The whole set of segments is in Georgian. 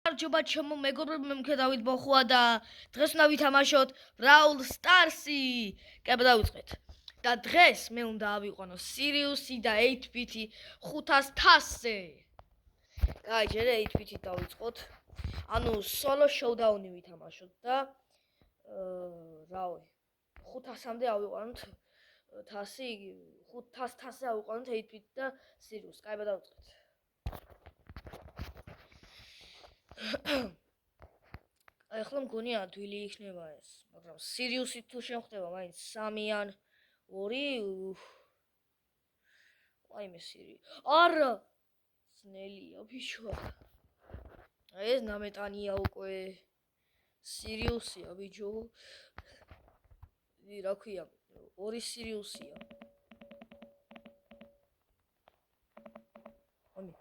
გამარჯობა ჩემო მეგობრებო, მე დავით ბოხუა და დღეს უნდა ვითამაშოთ Brawl Stars-ი. კაბა დავიწყეთ. და დღეს მე უნდა ავიყვანო Sirius-ი და 8-bit-ი 500-ზე. კაი, ჯერ 8-bit-ი დავიწყოთ. ანუ solo showdown-ი ვითამაშოთ და რავი 500-მდე ავიყვანოთ 500-ზე ავიყვანოთ 8-bit და Sirius. კაი, დავიწყეთ. ახლა მგონი ადვილი იქნება ეს, მაგრამ Sirius-ით თუ შეხვდება, მაინც 3 ან 2. აიმე Sirius. არა! ძნელია ბიჭო. ეს ნამეტანია უკვე. Sirius-ია ბიჭო. რა ქვია? 2 Sirius-ია. აიმე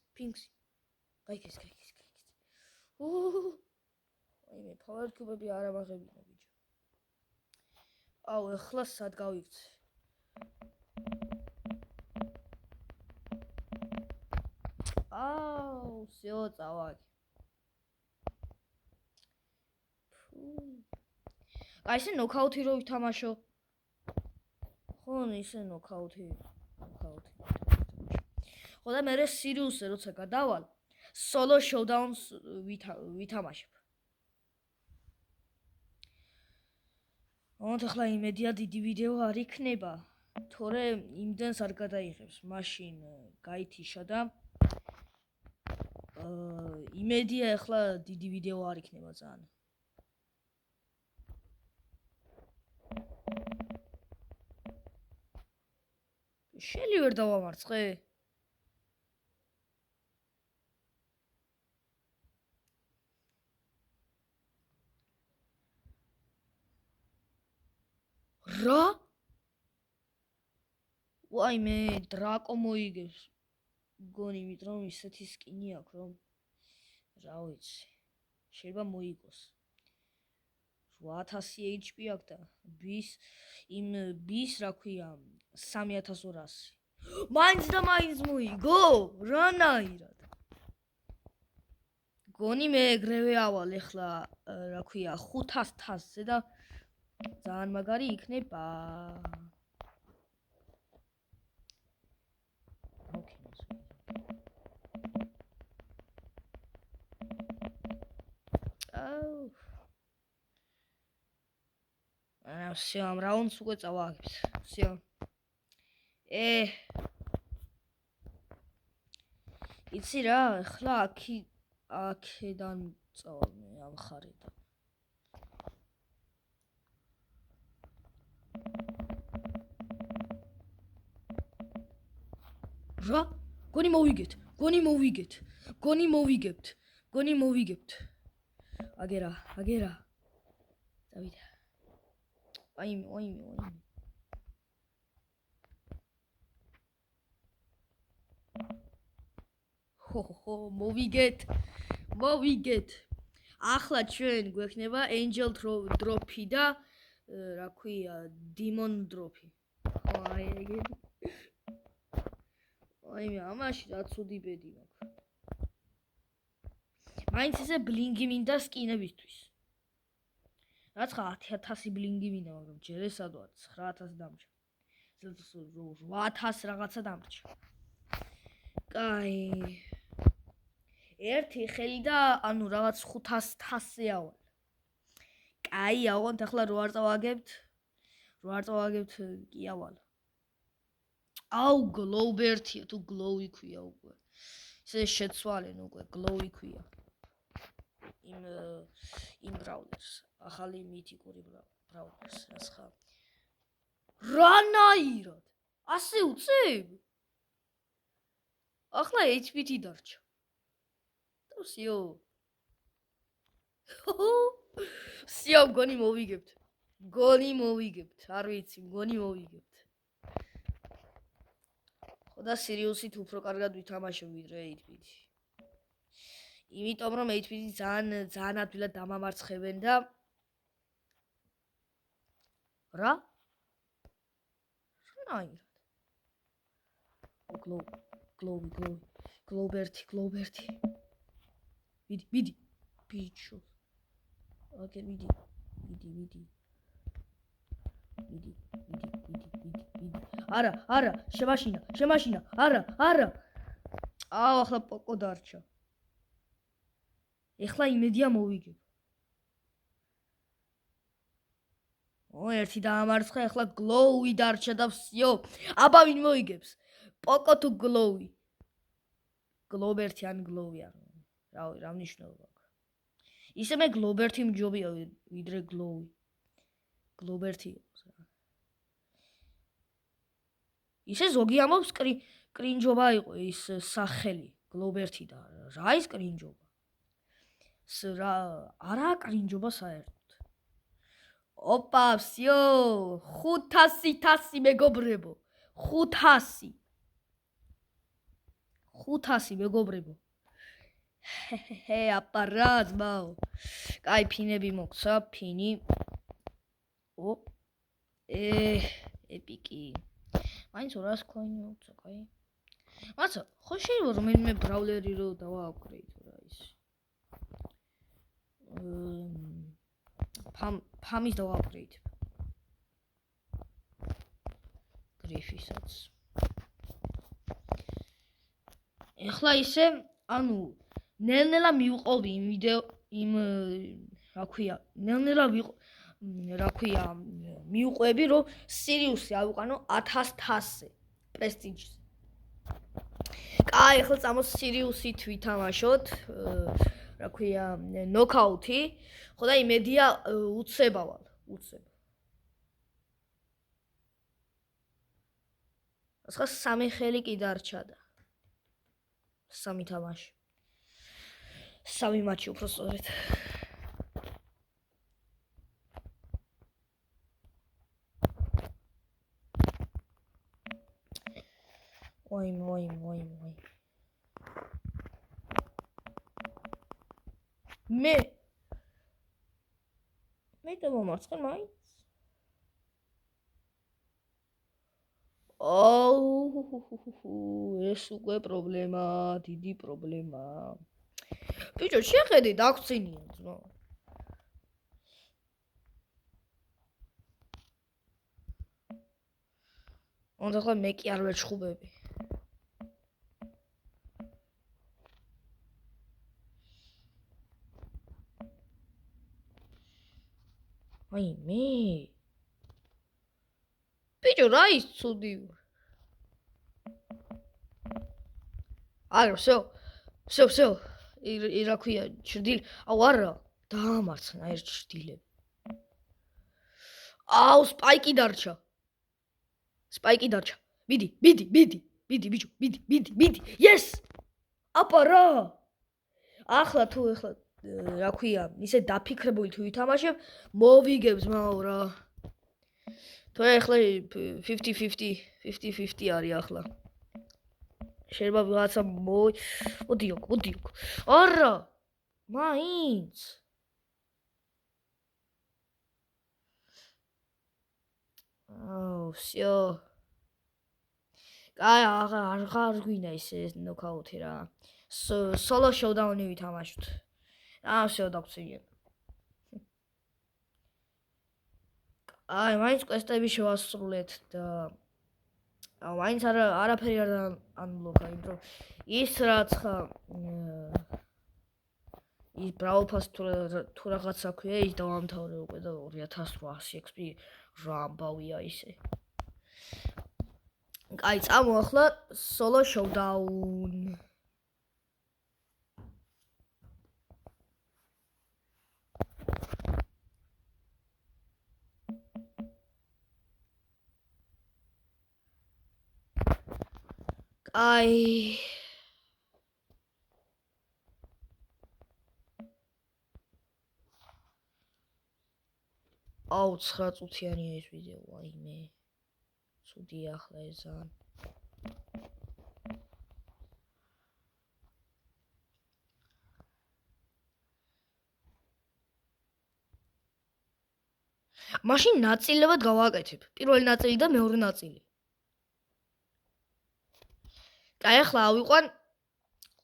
Pinksy. გაიქეს. აიმე power cube-ები არ ამაღებინა ბიჭო. აუ, ახლა სად გავიქცე? აუ, всё, წავაგე. აი, ესე ნოკაუთი რო ვითამაშო. ხო, ისე ნოკაუთი. ხო და მე Sirius-ზე როცა გადავალ, solo showdown-ს ვითამაშებ. ახლა იმედია დიდი ვიდეო არ იქნება, თორე იმდენს არ გადაიღებს, მაშინ გაითიშა და იმედია ახლა დიდი ვიდეო არ იქნება ძალიან. შელი ვერ დავამარცხე? რა? ვაიმე, დრაკო მოიგებს. გონი ვიტრო ისეთი სკინი აქვს, რომ რა ვიცი. შეიძლება მოიგოს. 8000 HP აქვს და bis რა ქვია 3200. მაინც მოიგო? რანაირად? გონი მე ეგრევე ავალ ახლა რა ქვია 500-ზე და ძალიან მაგარი იქნება. всё, ამ რაუნდს უკვე წავაგებთ. всё. იცი რა, ახლა აქედან წავმე ამ ხარიდან. რა? გონი მოვიგებთ. აგერა. დავიდა. აიმე. ხო, მოვიგეთ. ახლა ჩვენ გვექნება Angel Drop-ი და რა ქვია, Demon Drop-ი. აიმე, ამაში რა ცუდი ბედი მაქვს. მაინც ესე ბლინგი მინდა სკინებისთვის. რაცა 10000 ბლინგი მინდა, მაგრამ ჯერ ესა 9000 დამჭა. 8000 რაღაცა დამჭა. კაი. ერთი ხელი და ანუ რაღაც 500-ზე ავალ. კაი, ავღანთ ახლა რო არ წავაგებთ კი ავალ. აუ, გლოუბერთია თუ გლოუი ქვია უკვე. ესე შეცვალენ უკვე გლოუი ქვია. იმ ბრაულერს, ახალი მითიკური ბრაულერს, რაც ხარ. რანაირად? ასე უწევ? ახლა HP-ი დარჩა. და всё. всё, გონი მოვიგებთ. არ ვიცი, გონი მოვიგებთ. ხო და Sirius-ით უფრო კარგად ვითამაშებ ვიდრე 8-bit-ი. იმიტომ რომ 8-bit-ი ძალიან ადვილად დამამარცხებენ და რა? რანაირად? გლოუ. გლობერთი. მიდი. ბიჭო. აკე მიდი. არა, შემაშინა. არა. ახლა პოკო დარჩა. ეხლა იმედია მოვიგებ. ერთი დაამარცხა, ეხლა გლოუი დარჩა და ვსიო. აბა ვინ მოიგებს? პოკო თუ გლოუი? გლობერთი ან გლოუი არ. რა მნიშვნელობა აქვს? ისე მე გლობერთი მჯობია ვიდრე გლოუი. გლობერთი იყოს რა. ისე ზოგი ამბობს კრინჯობა იყო ის სახელი გლობერთი და რა ის კრინჯობა? არა კრინჯობა საერთოდ. ოპა, всё, 500 მეგობრებო. 500 მეგობრებო. აპარა ძმაო. კაი ფინები მოგცა, ფინი. ეპიკი. მაინც 200 ქოინი მოგცა, კაი. მაცა, ხო შეიძლება რომელიმე ბრაულერი რო დავააპგრეიდო რა ის. ფამის დავააპგრეიდებ. გრიფისაც. ეხლა ისე, ანუ ნელ-ნელა მივყოვდი იმ ვიდეო მივყვები რომ სირიუსი ავიყვანო 1000-ზე პრესტიჯზე. კაი, ეხლა წამოც სირიუსით ვითამაშოთ. ნოკაუთი. ხო და იმედია უცება ვალ. ახლა 3 ხელი კი დარჩა და 3 თამაში. 3 მატჩი უფრო სწორედ. Ой. მე დავამარცხე მაინც. ეს უკვე პრობლემა, დიდი პრობლემა. ბიჭო, შეხედე დაგწინია ძმა. უნდა ხლა მე კი არ ვეჩხუბები. აი მე. ბიჭო, რა ის ცუდი. არა, всё. რა ქვია, ჭრდილ. აუ არა, დაამარცხნა ერთ ჭრდილები. აუ, სპაიკი დარჩა. მიდი, ბიჭო, მიდი. Yes! აპა რა? ახლა რა ქვია, ისე დაფიქრებული თუ ვითამაშებ, მოვიგებ ძმაო რა. თუ ახლა 50-50 არის ახლა. შეიძლება ვიღაცა მოდიოქ. არა! მაინც. всё. კაი, აღარ გვინდა ისე ნოკაუთი რა. სოლო შოუდაუნი ვითამაშოთ. всё დაგწინე. აი, მაინც კვესტები შევასრულეთ და მაინც არაფერი არ ანბლოკა, იმიტომ ის რაც ხა ის ბრაულფას თუ რაღაცა ქვია, ის დავამთავრე უკვე და 2800 XP რა ამბავია ისე. კაი, წამო ახლა სოლო შოუდაუნ. კაი. აუ 9 წუთიანია ეს ვიდეო, აიმე. ცუდია ახლა ეს ძალიან. მაშინ ნაწილებად გავაკეთებ. პირველი ნაწილი და მეორე ნაწილი. კაი, ახლა ავიყვან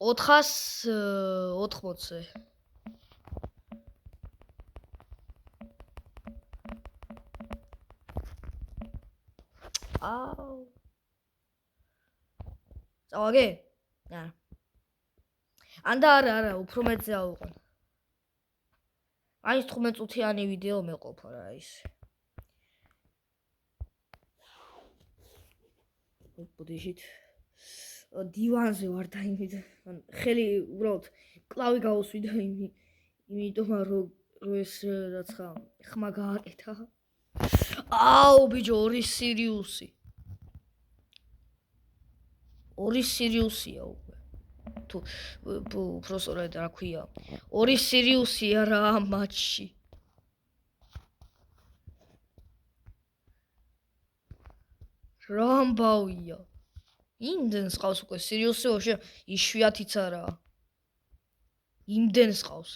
480-ზე. აუ. წავაგე? არა. არა, უფრო მეტზე ავიყვან. აი 15 წუთიანი ვიდეო მეყოფა რა ის. ბუდიშით დივანზე ვარ და იმით ხელი უბრალოდ კლავი გაუსვი და იმიტომ რომ ეს რაცა ხმა გააკეთა. აუ ბიჭო 2 სირიუსი. 2 სირიუსია უკვე. თუ პროფესორად რა ქვია 2 სირიუსია რა მატჩში. რა ამბავია. იმდენს ყავს უკვე სირიუსი ვაშე იშვიათიც არაა. იმდენს ყავს.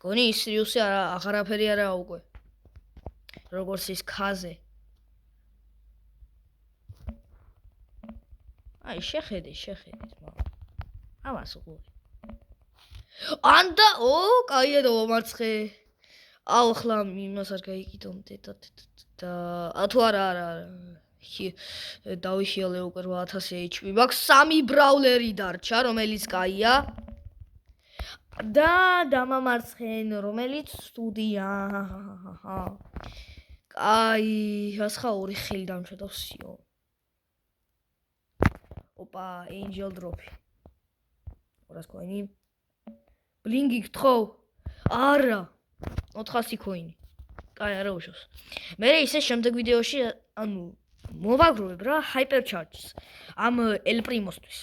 გონი სირიუსი აღარაფერი არაა უკვე. როგორც ის ქაზე. აი შეხედე მაგრამ ამას უყური. ანდა კაია და მომარცხე. აუ ხლა იმას არ გაიგიდომ და თუ არა დავიხიალე უკვე 8000 HP მაქვს 3 ბრაულერი დარჩა რომელიც კაია და დამამარცხენ რომელიც სტუდია კაი ასხა 2 ხელი დამჭა და ვსიო ოპა angel drop 200 coin blingi გთხოვ არა 400 coin. კაი არა უშავს. მე ისე შემდეგ ვიდეოში ანუ მოვაგროვებ რა hypercharges ამ El Primo-სთვის.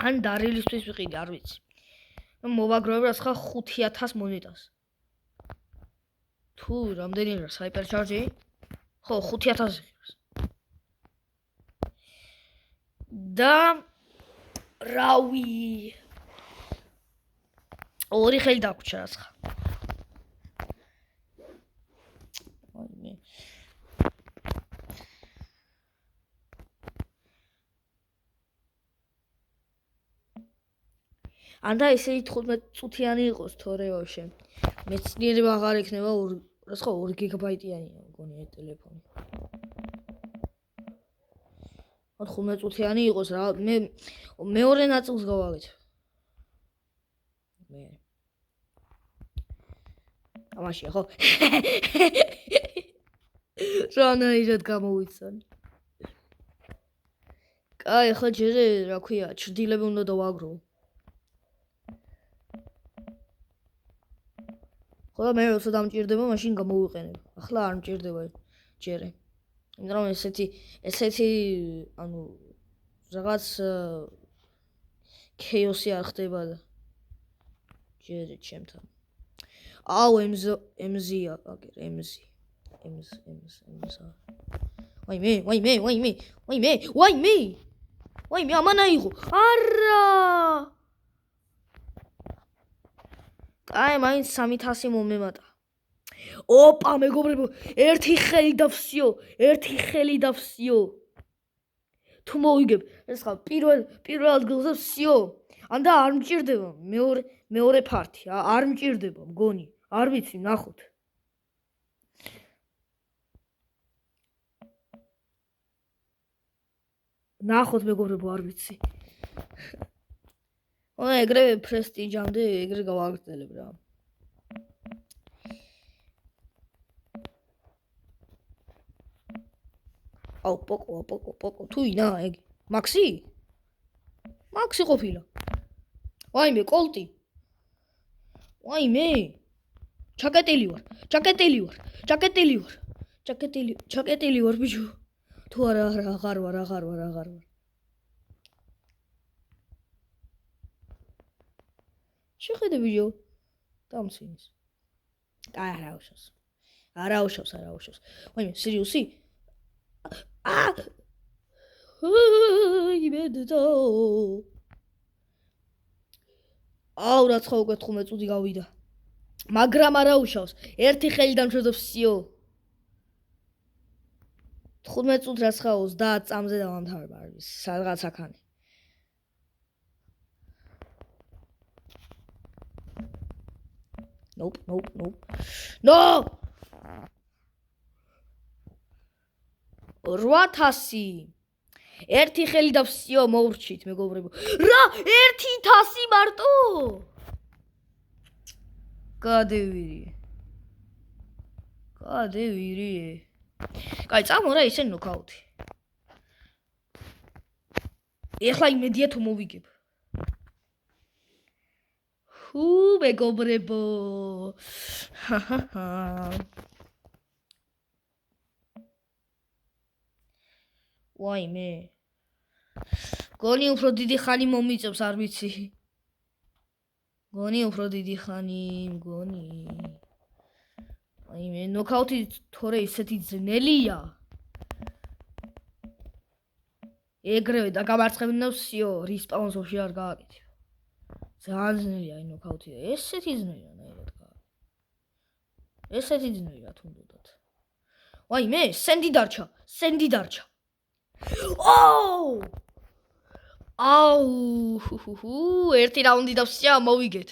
ან დარილისთვის ვიყიდე, არ ვიცი. მოვაგროვებ რა ხა 5000 მონეტას. თუ რამდენი რას hypercharge? ხო 5000 ღირს. და რავი 2 ხელი დაგვრჩა რა ხა. ანდა ისე 15 წუთიანი იყოს თორე ვაშე. მეცნიერება აღარ ექნება რა სხვა 2 გიგაბაიტიანია მგონი ეს ტელეფონი. 15 წუთიანი იყოს რა მე მეორე ნაწილს გავაკეთე. მე ამაშია ხო? რანაირად გამოვიცანი. კაი ხო ჯერე რა ქვია ჩრდილები უნდა დავაგროვო. ხო მე როცა დამჭირდება მაშინ გამოვიყენებ. ახლა არ მჭირდება ჯერე. იმიტომ რომ ესეთი ანუ რაღაც ქეოსი არ ხდება და ჯერე ჩემთან. აუ MZ-ია, აგერ MZ. ვაიმე ამანა იყო. არა! აი მაინც 3000 მომემატა. ოპა მეგობრებო, ერთი ხელი და ვსიო. თუ მოვიგებ, ეს ხა პირველ ადგილზე ვსიო. ანდა არ მჭირდება მეორე ფარტი, არ მჭირდება, მგონი. არ ვიცი, ნახოთ. ნახოთ მეგობრებო, არ ვიცი. ეგრე პრესტიჟამდე ეგრე გავაგრძელებ რა. აუ პოკო თუ ინა ეგ მაქსი ყოფილა. ვაიმე კოლტი. ვაიმე ჩაკეტილი ვარ. ჩაკეტილი ვარ ბიჭო. თუ არა აღარ ვარ. შეხედე ბიჭო. დამცინის. არა უშავს. ვაიმე სერიოზი? იმედო. აუ რა ცხა უკვე 15 წუთი გავიდა. მაგრამ არა უშავს. ერთი ხელი დამჭირდა ვსიო. 15 წუთს რაც ხა 30 წამზე დავამთავრება არის სადღაც აქანი. Nope. No! 8000. ერთი ხელი და ვსიო მოვრჩით მეგობრებო. რა 1000 მარტო? გადევირი. კაი, წამორა ისე ნოკაუტი. ეხლა იმედია თუ მოვიგებ. მეგობრებო. ვაიმე. გონი უფრო დიდი ხანი მომიწევს, არ ვიცი. გონი. აიმე, ნოკაუტი თორე ისეთი ძნელია. ეგრევე და გამარცხებინო ვსიო, რისპაუნსში არ გააკეთე. ძალიან ძნელია აი ნოკაუტი. ესეთი ძნელია ნაირად გააკეთე. ესეთი ძნელია თუნდაც. ვაიმე, სენდი დარჩა. აუ, ერთი რაუნდი და ვსია მოვიგეთ.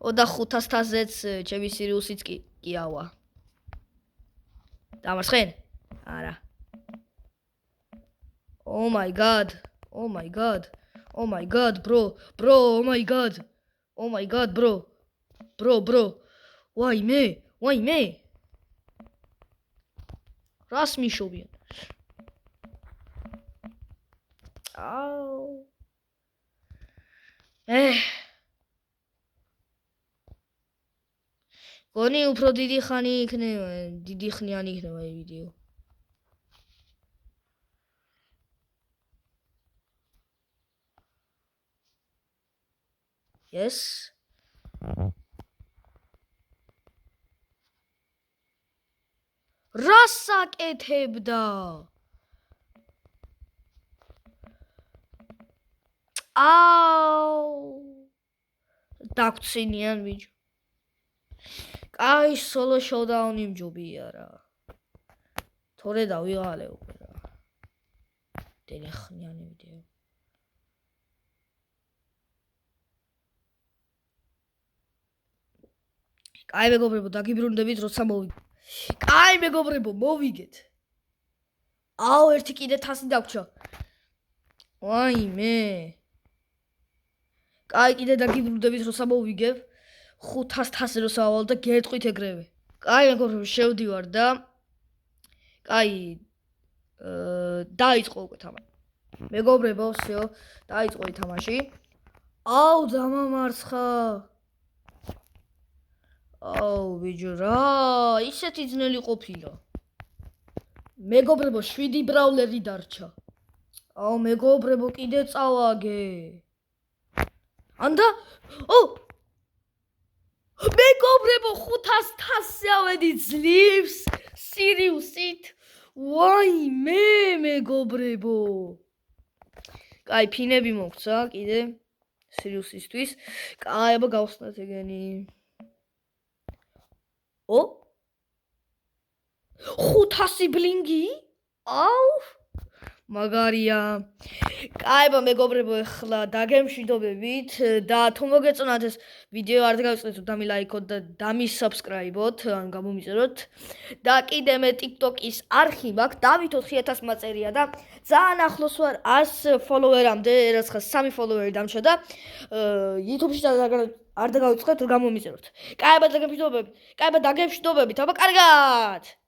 2500-ზეც ჩემი სირიუსიც კიავა. დამარცხენ? არა. Oh my god, bro, oh my god, bro. Why me? რას მიშობიან? აუ. გონი უფრო დიდი ხანი იქნება, დიდი ხნიანი იქნება ეს ვიდეო. Yes. რას აკეთებდა? აუ. დაგწინიან ბიჭო. კაი, სოლო შოუდაუნი მჯობია რა. თორე დავიღალე უკვე რა. დელეხნიანი ვიდეო. კაი მეგობრებო, დაგიბრუნდებით როცა მოვიგეთ. კაი მეგობრებო, მოვიგეთ. აუ, ერთი კიდე 1000 დაგვრჩა. ვაიმე. კაი, კიდე დაგიბრუნდებით როცა მოვიგებ. 500-ზე როცა ავალ და გეტყვით ეგრევე. კაი მეგობრებო, შევდივარ და კაი დაიწყო უკვე თამაში. მეგობრებო, всё, დაიწყო თამაში. აუ, დამამარცხა. აუ, ბიჭო რა, ისეთი ძნელი ყოფილა. მეგობრებო, 7 ბრაულერი დარჩა. აუ, მეგობრებო, კიდე წავაგე. ანდა? მეგობრებო, 500-ზე ავედი ძლივს სირიუსით. ვაიმე, მეგობრებო. კაი, ფინები მოგცა კიდე სირიუსისთვის. კაი, აბა გავხსნათ ეგენი. 500 ბლინგი? აუ, მაგარია. კაი, მეგობრებო, ახლა დაგემშვიდობებით და თუ მოგეწონათ ეს ვიდეო არ დავიწყეთ და მილაიქოთ და დამისაბსკრაიბოთ, ან გამომიწეროთ და კიდე მე TikTok-ის არხი მაქვს, დავით 4000 მაწერია და ძალიან ახლოს ვარ 100 ფოლოვერამდე, რაც ხა 3 ფოლოვერი დამჭა და YouTube-ში არ დავიწყეთ გამომიწეროთ. კაი, დაგემშვიდობებით. აბა კარგად.